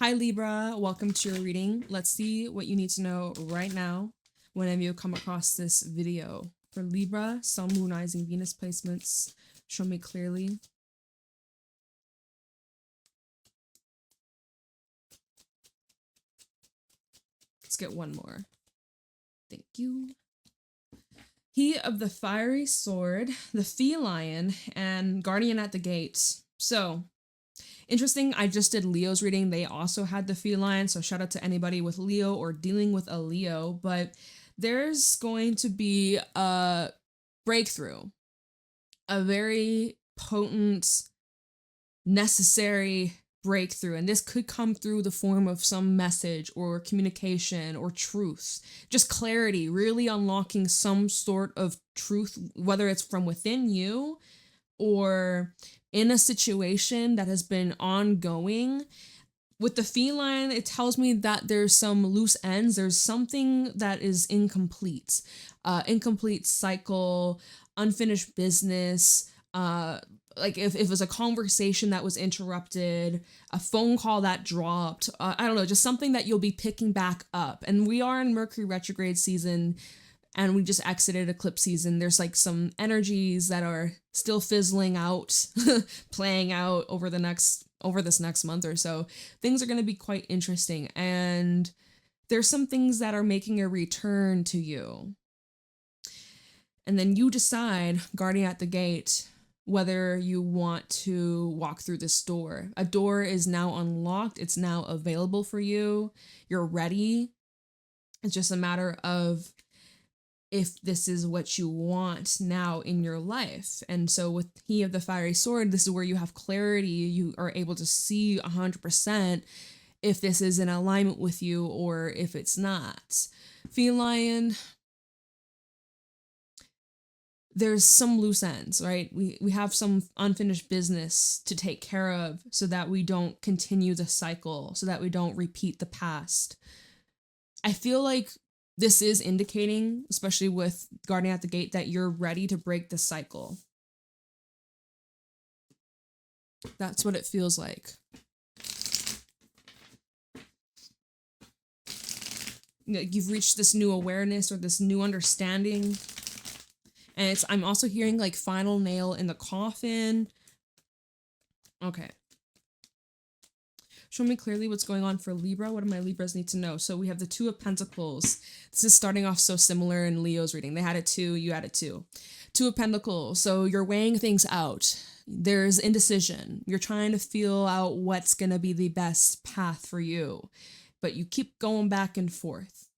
Hi Libra, welcome to your reading. Let's see what you need to know right now whenever you come across this video. For Libra, Sun, Moon, Rising, Venus placements, show me clearly. Let's get one more. Thank you. He of the Fiery Sword, the Feline, and Guardian at the Gate. So, interesting, I just did Leo's reading. They also had the feline, so shout out to anybody with Leo or dealing with a Leo. But there's going to be a breakthrough, a very potent, necessary breakthrough. And this could come through the form of some message or communication or truth, just clarity, really unlocking some sort of truth, whether it's from within you or in a situation that has been ongoing. With the feline, it tells me that there's some loose ends. There's something that is incomplete. Incomplete cycle, unfinished business, like if it was a conversation that was interrupted, a phone call that dropped, I don't know, just something that you'll be picking back up. And we are in Mercury retrograde season, and we just exited eclipse season. There's like some energies that are still fizzling out, playing out over this next month or so. Things are going to be quite interesting, and there's some things that are making a return to you. And then you decide, Guardian at the Gate, whether you want to walk through this door. A door is now unlocked. It's now available for you. You're ready. It's just a matter of if this is what you want now in your life. And so with He of the Fiery Sword, this is where you have clarity. You are able to see 100% if this is in alignment with you or if it's not. Feline, there's some loose ends, right? We have some unfinished business to take care of so that we don't continue the cycle, so that we don't repeat the past. I feel like this is indicating, especially with Guardian at the Gate, that you're ready to break the cycle. That's what it feels like. You've reached this new awareness or this new understanding. And I'm also hearing like final nail in the coffin. Okay. Show me clearly what's going on for Libra. What do my Libras need to know? So we have the Two of Pentacles. This is starting off so similar in Leo's reading. They had it too, you had it too. Two of Pentacles. So you're weighing things out. There's indecision. You're trying to feel out what's going to be the best path for you. But you keep going back and forth.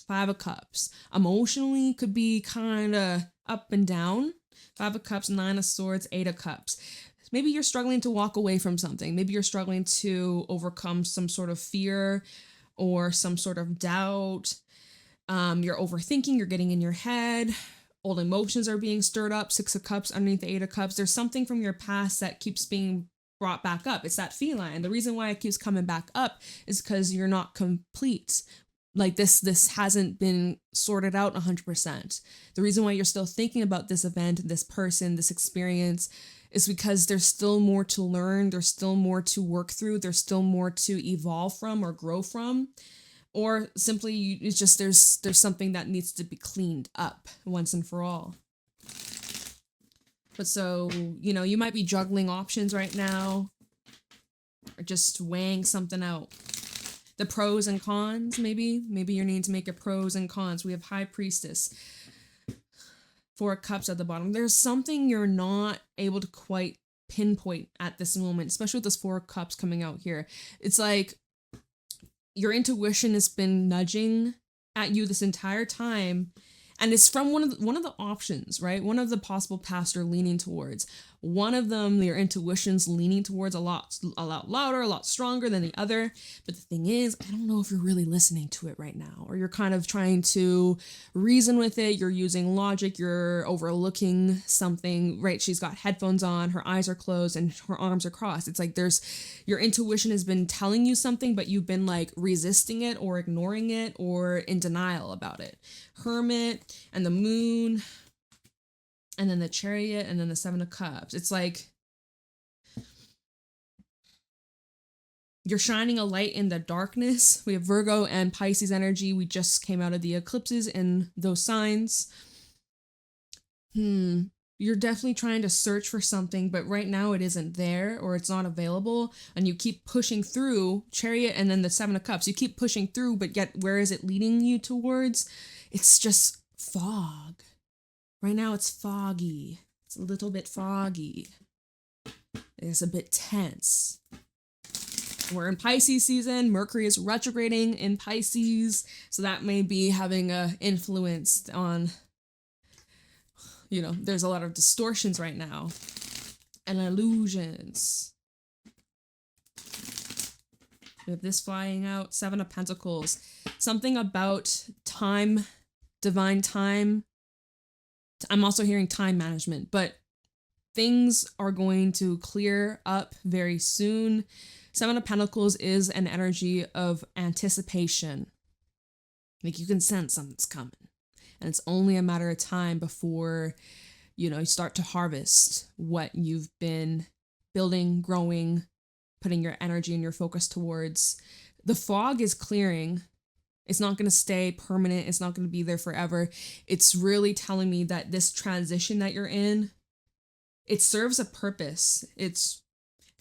Five of Cups. Emotionally could be kind of up and down. Five of Cups, Nine of Swords, Eight of Cups. Maybe you're struggling to walk away from something. Maybe you're struggling to overcome some sort of fear or some sort of doubt. You're overthinking, you're getting in your head. Old emotions are being stirred up. Six of Cups underneath the Eight of Cups. There's something from your past that keeps being brought back up. It's that feline. The reason why it keeps coming back up is because you're not complete. Like this hasn't been sorted out 100%. The reason why you're still thinking about this event, this person, this experience is because there's still more to learn. There's still more to work through. There's still more to evolve from or grow from. Or simply it's just there's something that needs to be cleaned up once and for all. But so, you might be juggling options right now or just weighing something out. The pros and cons, maybe you're needing to make a pros and cons. We have High Priestess, Four of Cups at the bottom. There's something you're not able to quite pinpoint at this moment, especially with this Four of Cups coming out here. It's like your intuition has been nudging at you this entire time, and it's from one of the options, right? One of the possible paths you're leaning towards. One of them, your intuition's leaning towards a lot louder, a lot stronger than the other. But the thing is, I don't know if you're really listening to it right now, or you're kind of trying to reason with it. You're using logic. You're overlooking something, right? She's got headphones on, her eyes are closed, and her arms are crossed. It's like your intuition has been telling you something, but you've been like resisting it or ignoring it or in denial about it. Hermit and the Moon, and then the Chariot, and then the Seven of Cups. It's like You're shining a light in the darkness. We have Virgo and Pisces energy. We just came out of the eclipses in those signs. You're definitely trying to search for something, but right now it isn't there or it's not available. And you keep pushing through Chariot and then the Seven of Cups. You keep pushing through, but yet where is it leading you towards? It's just fog. Right now it's foggy. It's a little bit foggy. It's a bit tense. We're in Pisces season. Mercury is retrograding in Pisces. So that may be having an influence on, there's a lot of distortions right now and illusions. We have this flying out. Seven of Pentacles. Something about time, divine time. I'm also hearing time management, but things are going to clear up very soon. Seven of Pentacles is an energy of anticipation. Like you can sense something's coming. And it's only a matter of time before, you start to harvest what you've been building, growing, putting your energy and your focus towards. The fog is clearing. It's not going to stay permanent. It's not going to be there forever. It's really telling me that this transition that you're in, it serves a purpose. It's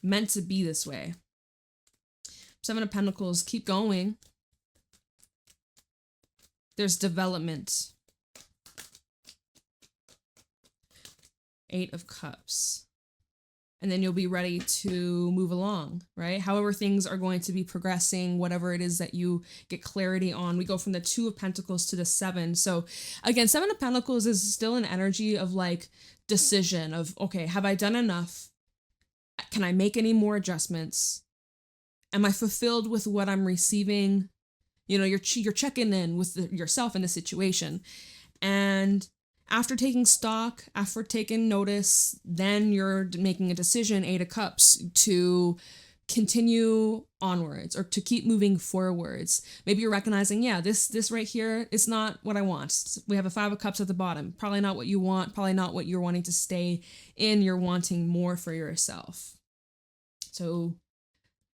meant to be this way. Seven of Pentacles, keep going. There's development. Eight of Cups. And then you'll be ready to move along, right? However things are going to be progressing, whatever it is that you get clarity on. We go from the Two of Pentacles to the Seven. So again, Seven of Pentacles is still an energy of like decision of, okay, have I done enough? Can I make any more adjustments? Am I fulfilled with what I'm receiving? You're checking in with yourself in the situation. And after taking stock, after taking notice, then you're making a decision, Eight of Cups, to continue onwards or to keep moving forwards. Maybe you're recognizing, this right here is not what I want. We have a Five of Cups at the bottom. Probably not what you want. Probably not what you're wanting to stay in. You're wanting more for yourself. So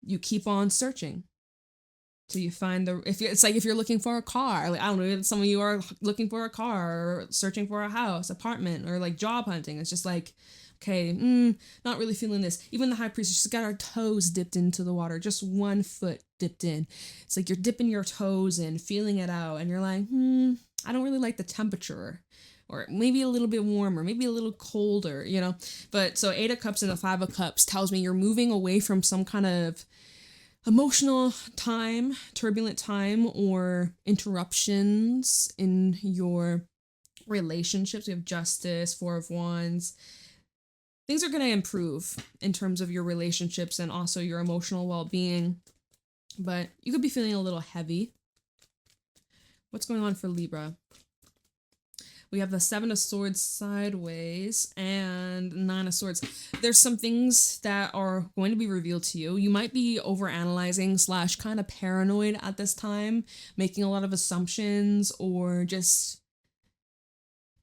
you keep on searching till you find if you're looking for a car, like, I don't know, some of you are looking for a car or searching for a house, apartment, or like job hunting. It's just like, okay, not really feeling this. Even the High Priestess, she's got her toes dipped into the water, just one foot dipped in. It's like you're dipping your toes in, feeling it out, and you're like, I don't really like the temperature. Or maybe a little bit warmer, maybe a little colder, But so Eight of Cups and the Five of Cups tells me you're moving away from some kind of emotional time, turbulent time, or interruptions in your relationships. We have Justice, Four of Wands. Things are going to improve in terms of your relationships and also your emotional well-being. But you could be feeling a little heavy. What's going on for Libra? We have the Seven of Swords sideways and Nine of Swords. There's some things that are going to be revealed to you. You might be overanalyzing / kind of paranoid at this time, making a lot of assumptions, or just,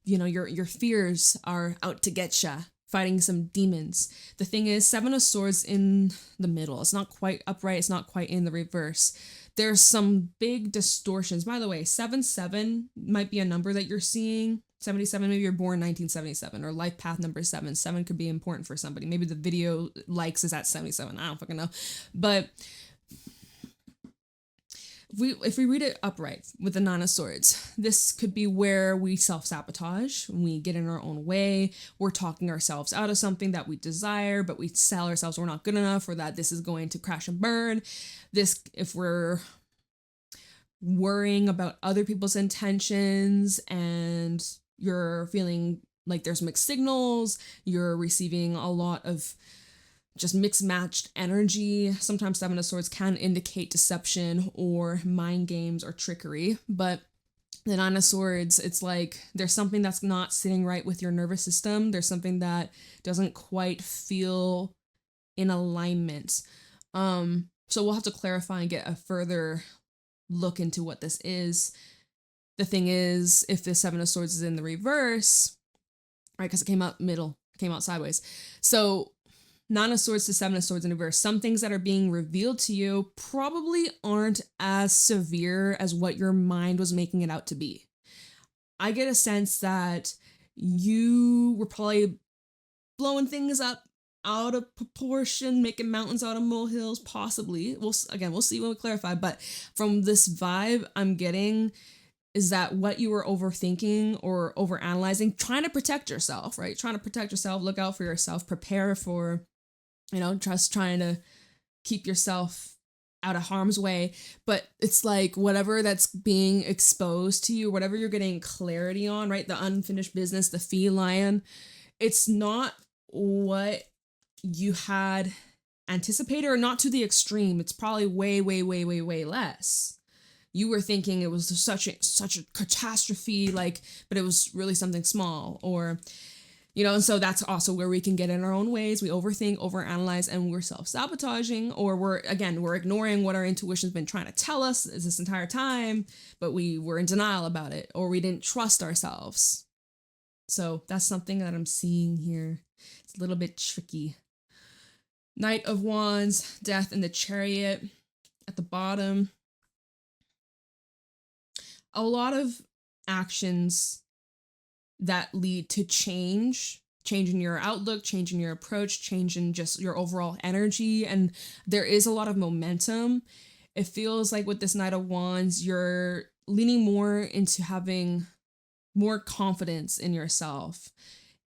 your fears are out to get ya, fighting some demons. The thing is, Seven of Swords in the middle. It's not quite upright. It's not quite in the reverse. There's some big distortions. By the way, 77 might be a number that you're seeing. 77, maybe you're born 1977 or life path number 7. 7 could be important for somebody. Maybe the video likes is at 77. I don't fucking know. But if we read it upright with the Nine of Swords, this could be where we self-sabotage, we get in our own way, we're talking ourselves out of something that we desire, but we tell ourselves we're not good enough or that this is going to crash and burn. This, if we're worrying about other people's intentions and you're feeling like there's mixed signals, you're receiving a lot of just mixed matched energy. Sometimes Seven of Swords can indicate deception or mind games or trickery, but the Nine of Swords, it's like there's something that's not sitting right with your nervous system. There's something that doesn't quite feel in alignment. So we'll have to clarify and get a further look into what this is. The thing is, if the Seven of Swords is in the reverse, right, because it came out middle, came out sideways. So Nine of Swords to Seven of Swords in reverse. Some things that are being revealed to you probably aren't as severe as what your mind was making it out to be. I get a sense that you were probably blowing things up out of proportion, making mountains out of molehills, possibly. We'll see when we clarify. But from this vibe I'm getting is that what you were overthinking or overanalyzing, trying to protect yourself, right? Trying to protect yourself, look out for yourself, prepare for, just trying to keep yourself out of harm's way. But it's like whatever that's being exposed to you, whatever you're getting clarity on, right? The unfinished business, the feline, it's not what you had anticipated, or not to the extreme. It's probably way, way, way, way, way less. You were thinking it was such a catastrophe, but it was really something small, or, and so that's also where we can get in our own ways. We overthink, overanalyze, and we're self-sabotaging, or we're ignoring what our intuition's been trying to tell us this entire time, but we were in denial about it, or we didn't trust ourselves. So that's something that I'm seeing here. It's a little bit tricky. Knight of Wands, Death, and the Chariot at the bottom. A lot of actions that lead to change in your outlook, change in your approach, change in just your overall energy. And there is a lot of momentum. It feels like with this Knight of Wands, you're leaning more into having more confidence in yourself.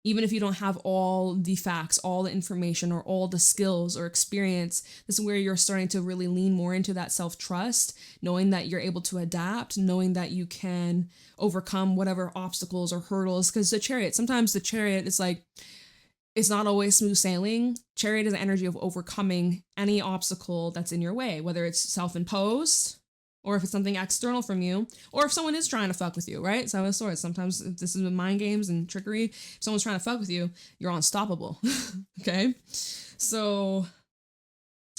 Even if you don't have all the facts, all the information, or all the skills or experience, this is where you're starting to really lean more into that self-trust, knowing that you're able to adapt, knowing that you can overcome whatever obstacles or hurdles. Because sometimes the chariot is it's not always smooth sailing. Chariot is the energy of overcoming any obstacle that's in your way, whether it's self-imposed, or if it's something external from you, or if someone is trying to fuck with you, right? Seven of Swords. Sometimes if this is mind games and trickery, if someone's trying to fuck with you, you're unstoppable, okay? So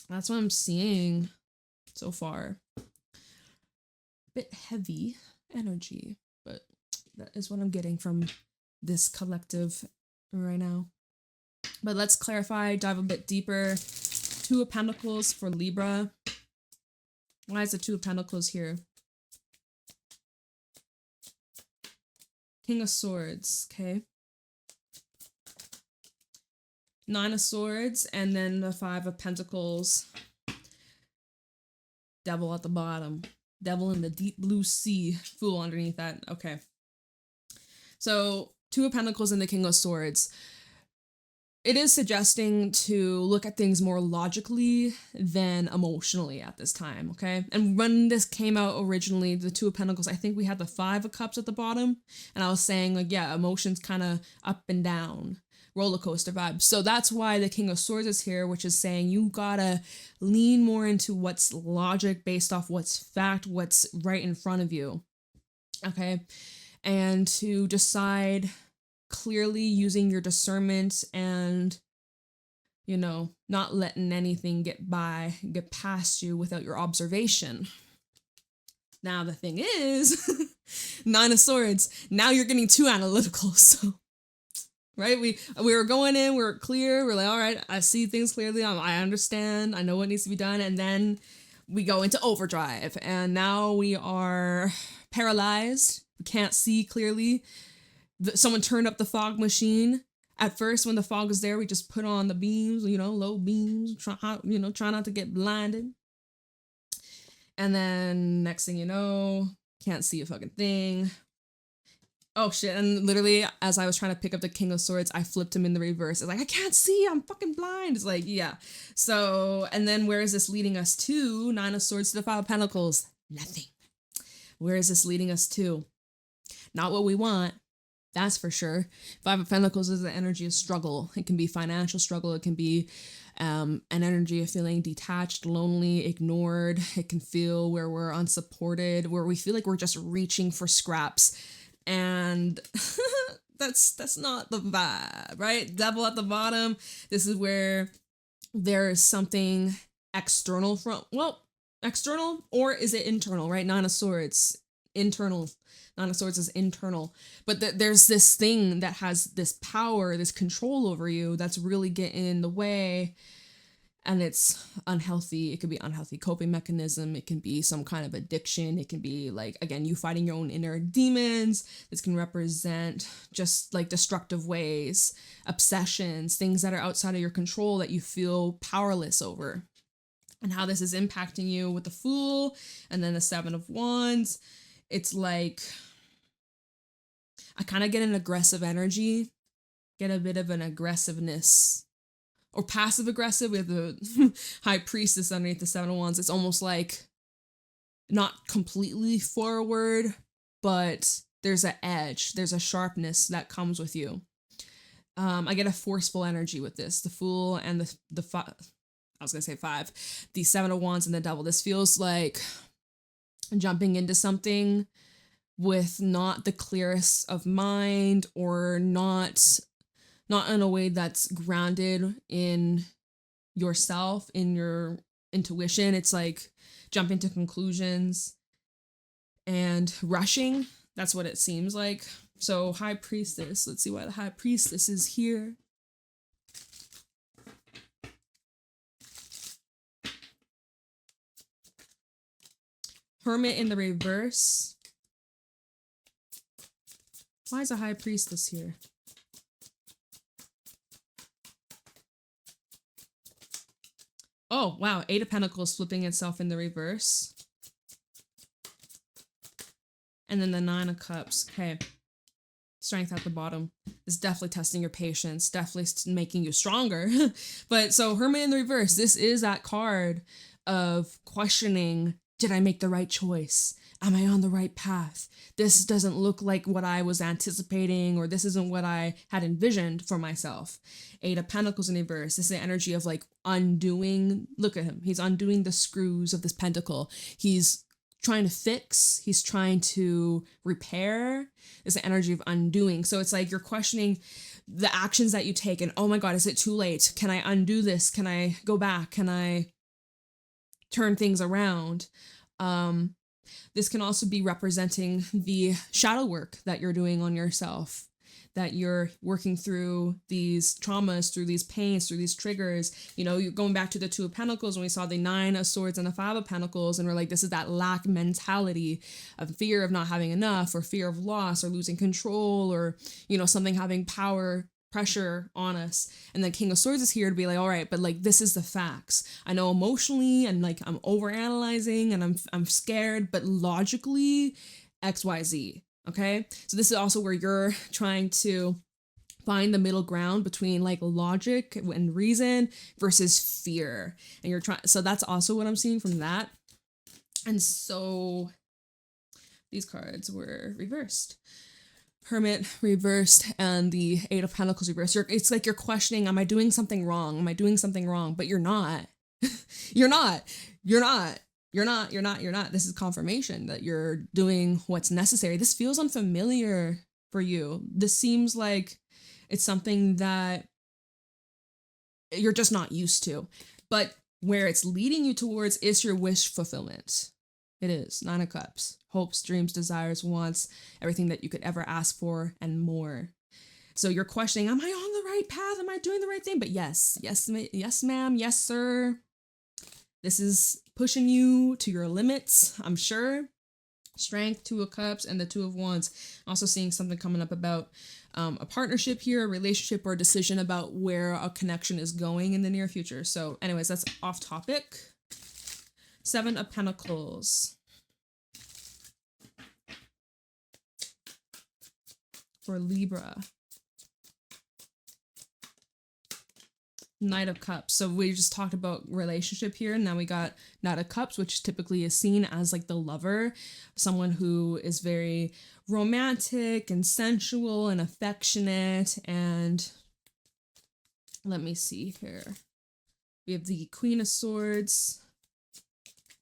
that's what I'm seeing so far. A bit heavy energy, but that is what I'm getting from this collective right now. But let's clarify, dive a bit deeper. Two of Pentacles for Libra. Why is the Two of Pentacles here? King of Swords, okay. Nine of Swords, and then the Five of Pentacles. Devil at the bottom. Devil in the deep blue sea. Fool underneath that. Okay. So, Two of Pentacles and the King of Swords. It is suggesting to look at things more logically than emotionally at this time, okay? And when this came out originally, the Two of Pentacles, I think we had the Five of Cups at the bottom, and I was saying, emotions kind of up and down, roller coaster vibes. So that's why the King of Swords is here, which is saying you gotta lean more into what's logic based off what's fact, what's right in front of you, okay? And to decide clearly, using your discernment and, not letting anything get past you without your observation. Now, the thing is, Nine of Swords, now you're getting too analytical. So, right? We were going in, we were clear. We're like, all right, I see things clearly. I understand. I know what needs to be done. And then we go into overdrive. And now we are paralyzed. We can't see clearly. Someone turned up the fog machine. At first, when the fog was there, we just put on the beams, low beams, try not to get blinded. And then next thing you know, can't see a fucking thing. Oh shit, and literally, as I was trying to pick up the King of Swords, I flipped him in the reverse. It's like, I can't see, I'm fucking blind. It's like, yeah. So, and then where is this leading us to? Nine of Swords to the Five of Pentacles. Nothing. Where is this leading us to? Not what we want. That's for sure. Five of Pentacles is the energy of struggle. It can be financial struggle. It can be an energy of feeling detached, lonely, ignored. It can feel where we're unsupported, where we feel like we're just reaching for scraps. And that's not the vibe, right? Devil at the bottom. This is where there's something external from, external, or is it internal, right? Nine of Swords. internal. Nine of Swords is internal. But there's this thing that has this power, this control over you that's really getting in the way. And it's unhealthy. It could be unhealthy coping mechanism. It can be some kind of addiction. It can be like, again, you fighting your own inner demons. This can represent just like destructive ways, obsessions, things that are outside of your control that you feel powerless over. And how this is impacting you with the Fool and then the Seven of Wands. It's like, I kind of get an aggressive energy, get a bit of an aggressiveness. Or passive aggressive. We have the High Priestess underneath the Seven of Wands. It's almost like not completely forward, but there's an edge. There's a sharpness that comes with you. I get a forceful energy with this. The Fool and the five. I was gonna say five. The Seven of Wands and the Devil. This feels like jumping into something with not the clearest of mind, or not in a way that's grounded in yourself, in your intuition. It's like jumping to conclusions and rushing. That's what it seems like. So High Priestess, let's see why the High Priestess is here. Hermit in the reverse. Why is a High Priestess here? Oh, wow. Eight of Pentacles flipping itself in the reverse. And then the Nine of Cups. Okay. Strength at the bottom is definitely testing your patience, definitely making you stronger. But so Hermit in the reverse, this is that card of questioning, did I make the right choice? Am I on the right path? This doesn't look like what I was anticipating, or this isn't what I had envisioned for myself. Eight of Pentacles in reverse. This is the energy of like undoing. Look at him. He's undoing the screws of this pentacle. He's trying to fix. He's trying to repair. It's the energy of undoing. So it's like you're questioning the actions that you take, and oh my God, is it too late? Can I undo this? Can I go back? Can I turn things around? This can also be representing the shadow work that you're doing on yourself, that you're working through these traumas, through these pains, through these triggers. You know, you're going back to the Two of Pentacles when we saw the Nine of Swords and the Five of Pentacles, and we're like, this is that lack mentality of fear of not having enough, or fear of loss, or losing control, or, you know, something having power, pressure on us. And then King of Swords is here to be like, all right, but like, this is the facts. I know emotionally and like I'm overanalyzing and I'm scared, but logically XYZ. Okay. So this is also where you're trying to find the middle ground between like logic and reason versus fear. And you're trying, so that's also what I'm seeing from that. And so these cards were reversed. Hermit reversed and the Eight of Pentacles reversed. It's like you're questioning, am I doing something wrong? Am I doing something wrong? But you're not. You're not. This is confirmation that you're doing what's necessary. This feels unfamiliar for you. This seems like it's something that you're just not used to. But where it's leading you towards is your wish fulfillment. It is. Nine of Cups. Hopes, dreams, desires, wants, everything that you could ever ask for and more. So you're questioning, am I on the right path? Am I doing the right thing? But yes, ma'am, yes, sir. This is pushing you to your limits, I'm sure. Strength, Two of Cups, and the Two of Wands. Also seeing something coming up about a partnership here, a relationship, or a decision about where a connection is going in the near future. So anyways, that's off topic. Seven of Pentacles. For Libra. Knight of Cups. So we just talked about relationship here. Now we got Knight of Cups, which typically is seen as like the lover, someone who is very romantic and sensual and affectionate. And let me see here. We have the Queen of Swords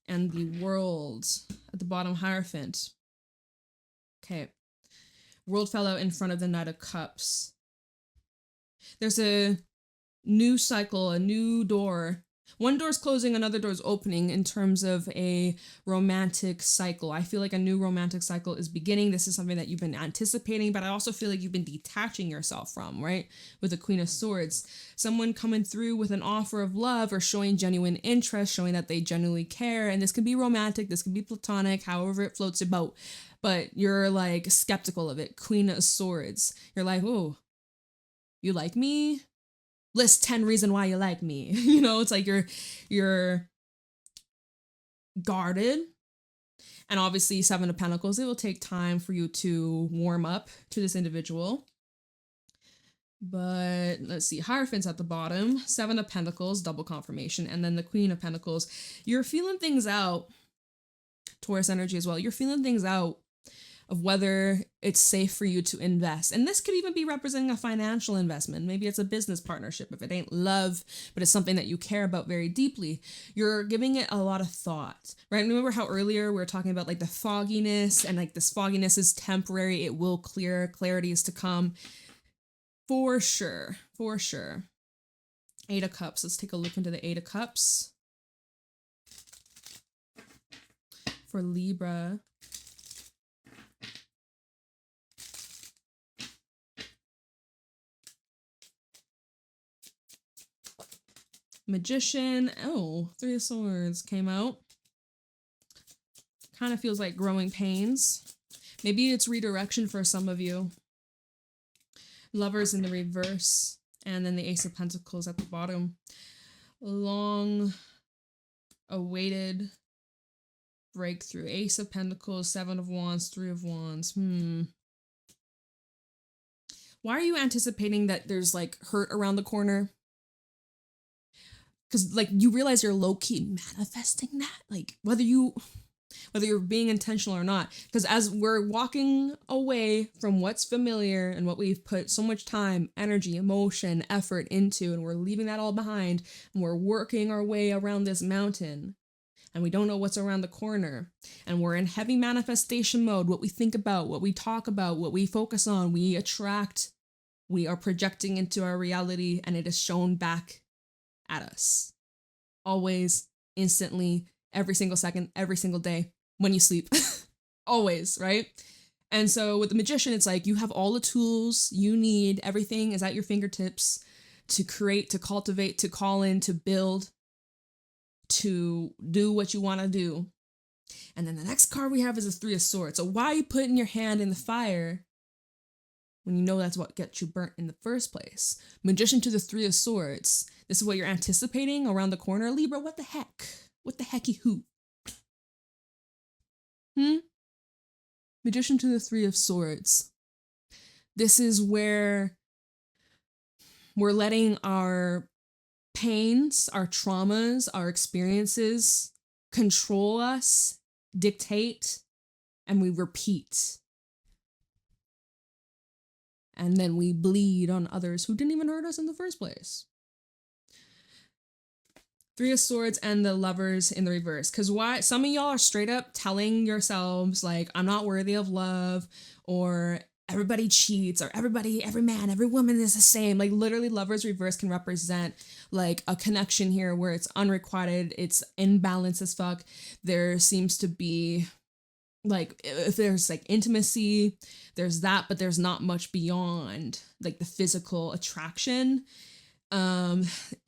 and the World at the bottom, Hierophant. Okay. World fell out in front of the Knight of Cups. There's a new cycle, a new door One door's closing, another door's opening in terms of a romantic cycle. I feel like a new romantic cycle is beginning. This is something that you've been anticipating, but I also feel like you've been detaching yourself from, right? With the Queen of Swords. Someone coming through with an offer of love or showing genuine interest, showing that they genuinely care. And this can be romantic, this can be platonic, however it floats your boat. But you're like skeptical of it. Queen of Swords. You're like, oh, you like me? List 10 reasons why you like me. You know, it's like you're guarded. And obviously 7 of Pentacles, it will take time for you to warm up to this individual. But let's see, Hierophant's at the bottom, 7 of Pentacles, double confirmation, and then the Queen of Pentacles. You're feeling things out, Taurus energy as well. You're feeling things out of whether it's safe for you to invest. And this could even be representing a financial investment. Maybe it's a business partnership. If it ain't love, but it's something that you care about very deeply, you're giving it a lot of thought, right? Remember how earlier we were talking about like the fogginess, and like this fogginess is temporary. It will clear. Clarity is to come. For sure. For sure. 8 of Cups. Let's take a look into the 8 of Cups. For Libra. Magician. Oh, 3 of Swords came out. Kind of feels like growing pains. Maybe it's redirection for some of you. Lovers in the reverse. And then the Ace of Pentacles at the bottom. Long awaited breakthrough. Ace of Pentacles, 7 of Wands, 3 of Wands. Why are you anticipating that there's like hurt around the corner? Because like you realize you're low-key manifesting that, like whether you're being intentional or not. Because as we're walking away from what's familiar and what we've put so much time, energy, emotion, effort into, and we're leaving that all behind, and we're working our way around this mountain, and we don't know what's around the corner, and we're in heavy manifestation mode. What we think about, what we talk about, what we focus on, we attract, we are projecting into our reality, and it is shown back at us. Always, instantly, every single second, every single day, when you sleep. Always, right? And so with the Magician, it's like you have all the tools you need. Everything is at your fingertips to create, to cultivate, to call in, to build, to do what you want to do. And then the next card we have is the 3 of Swords. So why are you putting your hand in the fire when you know that's what gets you burnt in the first place? Magician to the 3 of Swords. This is what you're anticipating around the corner. Libra, what the heck? What the hecky who? Magician to the 3 of Swords. This is where we're letting our pains, our traumas, our experiences control us, dictate, and we repeat. And then we bleed on others who didn't even hurt us in the first place. 3 of Swords and the Lovers in the reverse. Because why? Some of y'all are straight up telling yourselves, like, I'm not worthy of love, or everybody cheats, or every man, every woman is the same. Like, literally, Lovers reverse can represent, like, a connection here where it's unrequited, it's imbalanced as fuck. There seems to be, like, if there's, like, intimacy, there's that, but there's not much beyond, like, the physical attraction.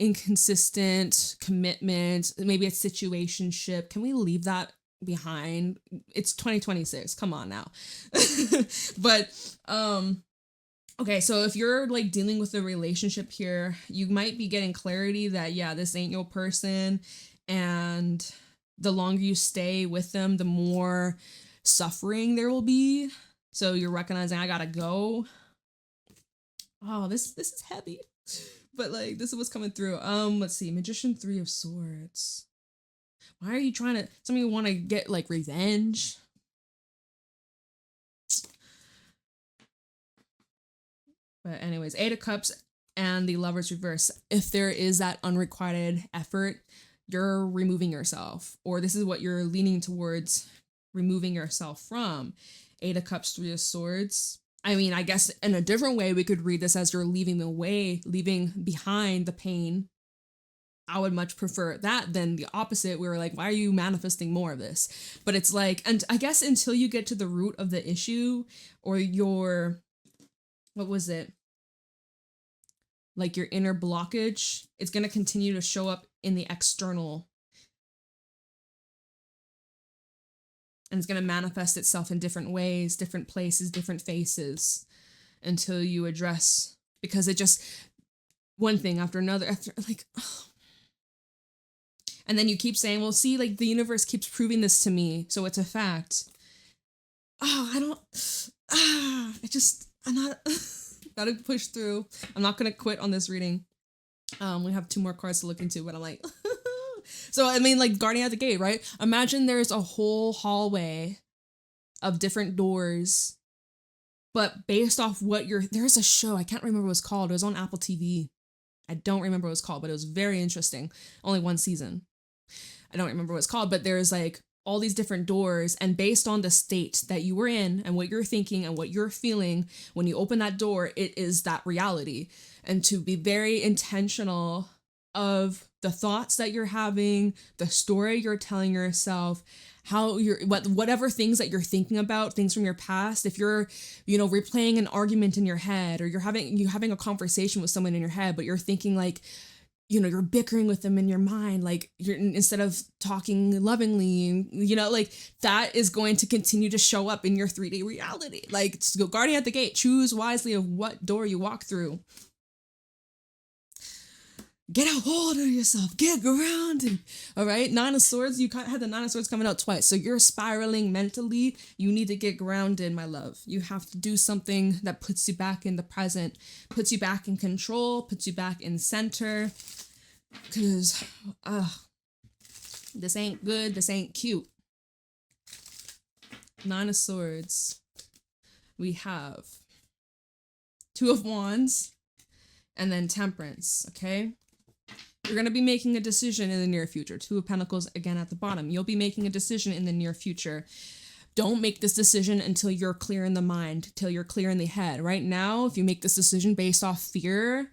Inconsistent commitment, maybe it's situationship. Can we leave that behind? It's 2026. Come on now. But okay, so if you're like dealing with a relationship here, you might be getting clarity that yeah, this ain't your person, and the longer you stay with them, the more suffering there will be. So you're recognizing I gotta go. Oh, this is heavy. But like, this is what's coming through. Let's see. Magician, 3 of Swords. Why are you trying to, some of you want to get like revenge? But anyways, 8 of Cups and the Lovers reverse. If there is that unrequited effort, you're removing yourself, or this is what you're leaning towards removing yourself from. 8 of Cups, 3 of Swords. I mean, I guess in a different way, we could read this as you're leaving behind the pain I would much prefer that than the opposite. We were like, why are you manifesting more of this? But it's like, and I guess until you get to the root of the issue, or your, what was it? Like your inner blockage, it's going to continue to show up in the external. And it's going to manifest itself in different ways, different places, different faces, until you address, because it just, one thing after another, after like, oh. And then you keep saying, well, see, like the universe keeps proving this to me, so it's a fact. Oh, I'm not, gotta push through. I'm not gonna quit on this reading. We have 2 more cards to look into, but I'm like, so I mean, like Guardian at the Gate, right? Imagine there's a whole hallway of different doors, but based off what there's a show, I can't remember what it was called. It was on Apple TV. I don't remember what it was called, but it was very interesting. Only 1 season. I don't remember what it's called, but there's like all these different doors, and based on the state that you were in and what you're thinking and what you're feeling, when you open that door, it is that reality. And to be very intentional of the thoughts that you're having, the story you're telling yourself, how whatever things that you're thinking about, things from your past. If you're, replaying an argument in your head, or you're having a conversation with someone in your head, but you're thinking like, you're bickering with them in your mind, like instead of talking lovingly, like that is going to continue to show up in your 3D reality. Like, go Guardian at the Gate, choose wisely of what door you walk through. Get a hold of yourself. Get grounded. All right. 9 of Swords. You had the 9 of Swords coming out twice. So you're spiraling mentally. You need to get grounded, my love. You have to do something that puts you back in the present, puts you back in control, puts you back in center. Because this ain't good. This ain't cute. 9 of Swords. We have 2 of Wands and then Temperance. Okay. You're going to be making a decision in the near future. 2 of Pentacles again at the bottom. You'll be making a decision in the near future. Don't make this decision until you're clear in the mind, till you're clear in the head. Right now, if you make this decision based off fear,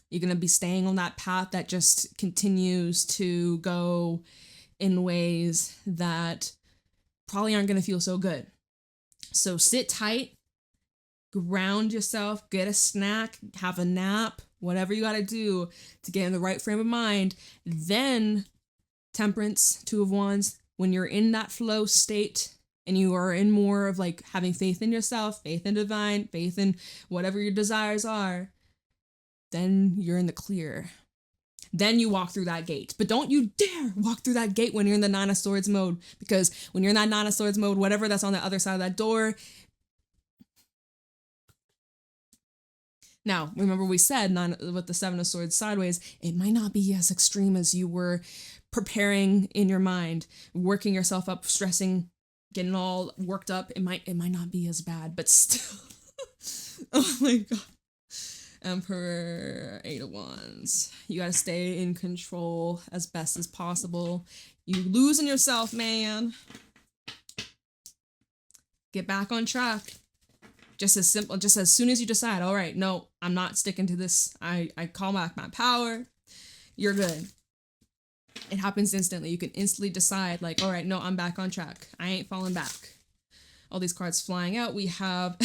you're going to be staying on that path that just continues to go in ways that probably aren't going to feel so good. So sit tight, ground yourself, get a snack, have a nap, whatever you got to do to get in the right frame of mind. Then Temperance, 2 of Wands, when you're in that flow state and you are in more of like having faith in yourself, faith in divine, faith in whatever your desires are, then you're in the clear. Then you walk through that gate. But don't you dare walk through that gate when you're in the 9 of Swords mode, because when you're in that 9 of Swords mode, whatever that's on the other side of that door. Now, remember we said with the 7 of Swords sideways, it might not be as extreme as you were preparing in your mind, working yourself up, stressing, getting all worked up. It might not be as bad, but still. Oh my God. Emperor, 8 of Wands. You got to stay in control as best as possible. You losing yourself, man. Get back on track. Just as simple, just as soon as you decide, all right, no, I'm not sticking to this. I call back my power. You're good. It happens instantly. You can instantly decide like, all right, no, I'm back on track. I ain't falling back. All these cards flying out. We have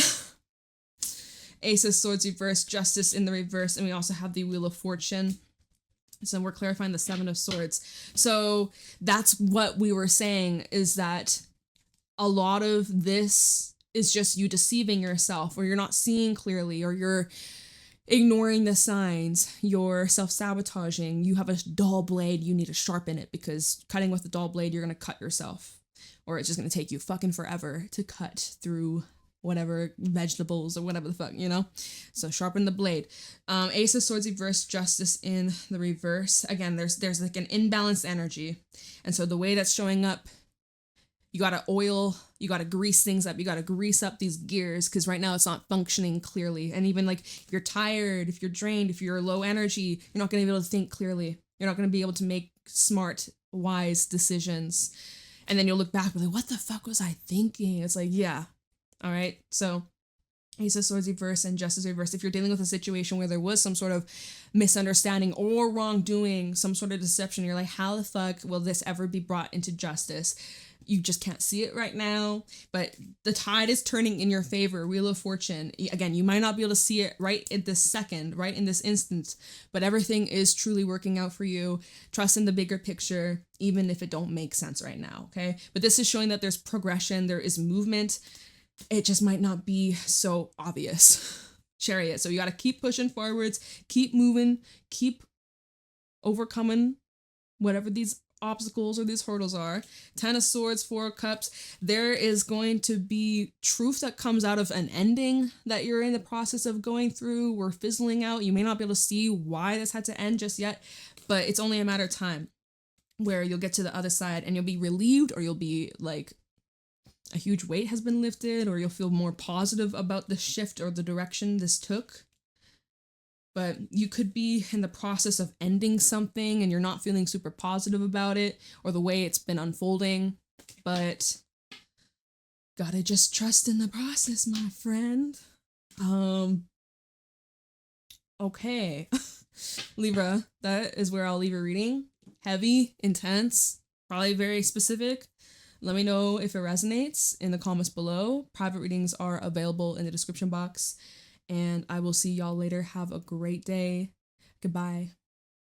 Ace of Swords reverse, Justice in the reverse, and we also have the Wheel of Fortune. So we're clarifying the 7 of Swords. So that's what we were saying, is that a lot of this is just you deceiving yourself, or you're not seeing clearly, or you're ignoring the signs, you're self-sabotaging. You have a dull blade, you need to sharpen it, because cutting with a dull blade, you're going to cut yourself, or it's just going to take you fucking forever to cut through whatever vegetables or whatever the fuck, so sharpen the blade. Ace of Swords reverse, Justice in the reverse. Again, there's like an imbalanced energy, and so the way that's showing up, you gotta oil, you gotta grease things up, you gotta grease up these gears, because right now it's not functioning clearly. And even like if you're tired, if you're drained, if you're low energy, you're not gonna be able to think clearly. You're not gonna be able to make smart, wise decisions. And then you'll look back and be like, what the fuck was I thinking? It's like, yeah. All right. So Ace of Swords reverse and Justice reverse. If you're dealing with a situation where there was some sort of misunderstanding or wrongdoing, some sort of deception, you're like, how the fuck will this ever be brought into justice? You just can't see it right now, but the tide is turning in your favor. Wheel of Fortune. Again, you might not be able to see it right in this second, right in this instance, but everything is truly working out for you. Trust in the bigger picture, even if it don't make sense right now, okay? But this is showing that there's progression, there is movement. It just might not be so obvious. Chariot. So you got to keep pushing forwards, keep moving, keep overcoming whatever these obstacles or these hurdles are. 10 of Swords, 4 of Cups. There is going to be truth that comes out of an ending that you're in the process of going through or fizzling out. You may not be able to see why this had to end just yet, but it's only a matter of time where you'll get to the other side and you'll be relieved, or you'll be like, a huge weight has been lifted, or you'll feel more positive about the shift or the direction this took. But you could be in the process of ending something and you're not feeling super positive about it or the way it's been unfolding. But gotta just trust in the process, my friend. Okay. Libra, that is where I'll leave your reading. Heavy, intense, probably very specific. Let me know if it resonates in the comments below. Private readings are available in the description box. And I will see y'all later. Have a great day. Goodbye.